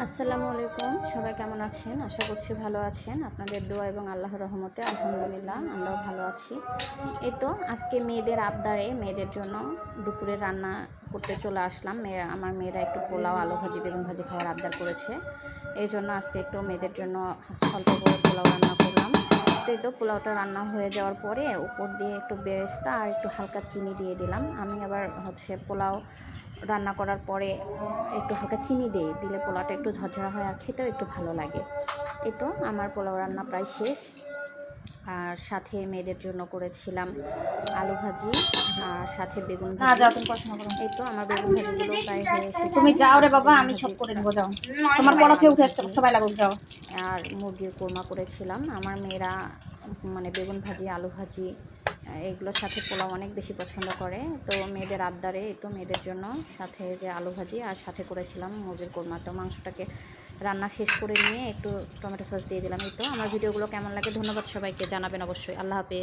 আসসালামু আলাইকুম, সবাই কেমন আছেন? আশা করছি ভালো আছেন। আপনাদের দোয়া এবং আল্লাহর রহমতে আলহামদুলিল্লাহ আমরাও ভালো আছি। এই তো আজকে মেয়েদের আবদারে মেয়েদের জন্য দুপুরে রান্না করতে চলে আসলাম। আমার মেয়েরা একটু পোলাও, আলু ভাজি, বেগুন ভাজি খাওয়ার আবদার করেছে। এই জন্য আজকে একটু মেয়েদের জন্য অল্প করে পোলাও রান্না করলাম। তো এই তো পোলাওটা রান্না হয়ে যাওয়ার পরে উপর দিয়ে একটু বেরেস্তা আর একটু হালকা চিনি দিয়ে দিলাম। আমি আবার পোলাও রান্না করার পরে একটু হালকা চিনি দিলে পোলাওটা একটু ঝরঝরা হয় আর খেতেও একটু ভালো লাগে। এই তো আমার পোলাও রান্না প্রায় শেষ। আর সাথে মেয়েদের জন্য করেছিলাম আলু ভাজি আর সাথে বেগুন ভাজি। এই তো আমার বেগুন ভাজিগুলো প্রায় হয়ে এসেছে। তুমি যাও রে বাবা, আমি সব করে নেবো। যাও, তোমার পড়াতে উঠে আসতে সবাই লাগুক। যাও। আর মুরগির কোরমা করেছিলাম। আমার মেয়েরা বেগুন ভাজি, আলু ভাজি এগুলোর সাথে পোলাও অনেক বেশি পছন্দ করে। তো মেয়েদের আবদারে এই তো মেয়েদের জন্য সাথে যে আলু ভাজি আর সাথে করেছিলাম মুরগির কোরমা। তো মাংসটাকে রান্না শেষ করে নিয়ে একটু টমেটো সস দিয়ে দিলাম। এই তো আমার ভিডিওগুলো কেমন লাগে ধন্যবাদ সবাইকে জানাবেন অবশ্যই। আল্লাহ হাফেজ।